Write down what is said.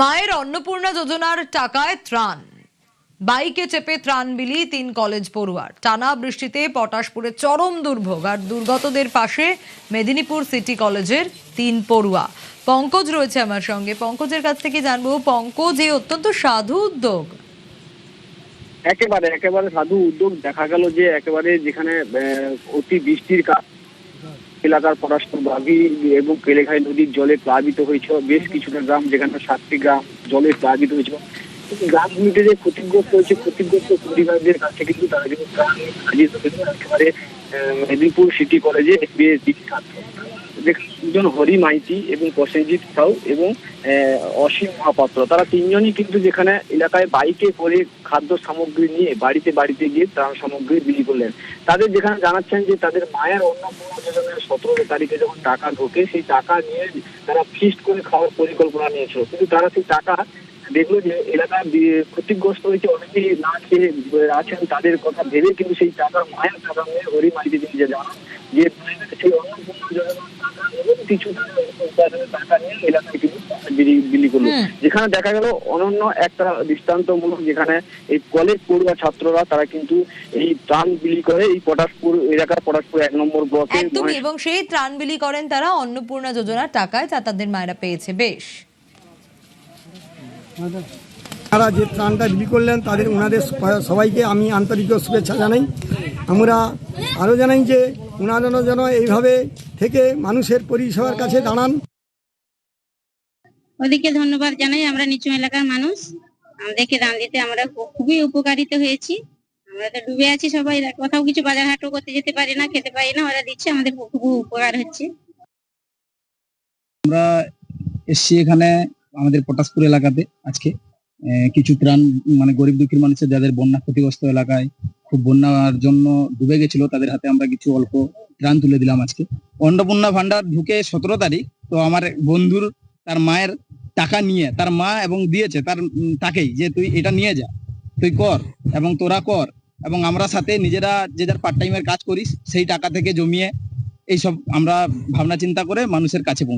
মায়ের অন্নপূর্ণা যোজনার টাকায় ত্রাণ, বাইকে চেপে ত্রাণ বিলি 3 কলেজ পড়ুয়ার। টানা বৃষ্টিতে পটাশপুরে চরম দুর্ভোগ, আর দুর্গতদের পাশে মেদিনীপুর সিটি কলেজের 3 পড়ুয়া। পঙ্কজ রয়েছে আমার সঙ্গে, পঙ্কজের কাছ থেকে জানবো। পঙ্কজ, এই অত্যন্ত সাধু উদ্যোগ। একেবারে একেবারে সাধু উদ্যোগ। দেখা গেল যে একেবারে যেখানে অতি বৃষ্টির এলাকার পটাশপুর বাগি এবং কেলেঘাই নদীর জলে প্লাবিত হয়েছিল বেশ কিছুটা গ্রাম, যেখানে 7টি গ্রাম জলে প্লাবিত হয়েছিল। গ্রামগুলিতে যে ক্ষতিগ্রস্ত হয়েছে, ক্ষতিগ্রস্ত পরিবারদের কাছে কিন্তু তারা কিন্তু ত্রাণ হাজির হয়েছিল। একেবারে মেদিনীপুর সিটি কলেজে দুজন হরি মাইতি এবং প্রসেনজিৎ সাউ এবং অসীম মহাপাত্র, তারা তিনজনই কিন্তু যেখানে এলাকায় বাইকে করে খাদ্য সামগ্রী নিয়ে বাড়িতে বাড়িতে গিয়ে ত্রাণ সামগ্রী বিলি করলেন। তাদের যেখানে জানাচ্ছেন যে তাদের মায়ের অন্নপূর্ণা যোজনার 17 তারিখে যখন টাকা ঢোকে, সেই টাকা নিয়ে তারা ফিস্ট করে খাওয়ার পরিকল্পনা নিয়েছিল, কিন্তু তারা সেই টাকা দেখলো যে এলাকায় ক্ষতিগ্রস্ত হয়েছে, অনেকেই না খেয়ে আছেন, তাদের কথা ভেবে কিন্তু সেই টাকা মায়ের টাকা নিয়ে হরি মাইতি দিয়ে জানান যে সেই অন্নপূর্ণা যোজনার টাকা এবং কিছু টাকা নিয়ে এলাকায় কিন্তু বিলি করলো। যেখানে দেখা গেল অনন্য একটা দৃষ্টান্তমূলক, যেখানে এই কলেজ পড়ুয়া ছাত্ররা তারা কিন্তু এই ত্রাণ বিলি করে এই পটাশপুর এলাকার পটাশপুর 1 নম্বর ব্লকে একদমই, এবং সেই ত্রাণ বিলি করেন তারা অন্নপূর্ণা যোজনার টাকায়, যা তাদের মায়েরা পেয়েছে। বেশ, তারা যে ত্রাণটা বিলি করলেন তাদের ওনাদের সবাইকে আমি আন্তরিক শুভেচ্ছা জানাই। আমরা আরও জানাই যে ওনারা যেন এইভাবে থেকে মানুষের পরিষেবার কাছে দাঁড়ান। ওদিকে ধন্যবাদ জানাই। আমরা নিচু এলাকার মানুষ, আমাদেরকে দান দিতে আমরা খুবই উপকারিত হয়েছি। আমরা তো ডুবে আছি সবাই, কোথাও কিছু বাজার হাটও করতে যেতে পারি না, খেতে পারি না, ওরা দিচ্ছে, আমাদের খুব উপকার হচ্ছে। আমরা এসছি এখানে আমাদের পটাশপুর এলাকাতে আজকে কিছু ত্রাণ, মানে গরিব দুঃখীর মানুষের যাদের বন্যা ক্ষতিগ্রস্ত এলাকায় খুব বন্যার জন্য ডুবে গেছিল, তাদের হাতে আমরা কিছু অল্প ত্রাণ তুলে দিলাম আজকে। অন্নপূর্ণা ভান্ডার ঢুকে 17 তারিখ, তো আমার বন্ধুর তার মায়ের টাকা নিয়ে তার মা এবং দিয়েছে তাকেই যে তুই এটা নিয়ে যা, তুই কর এবং তোরা কর, এবং আমরা সাথে নিজেরা যে যার পার্ট টাইমের কাজ করিস, সেই টাকা থেকে জমিয়ে এইসব আমরা ভাবনা চিন্তা করে মানুষের কাছে পৌঁছে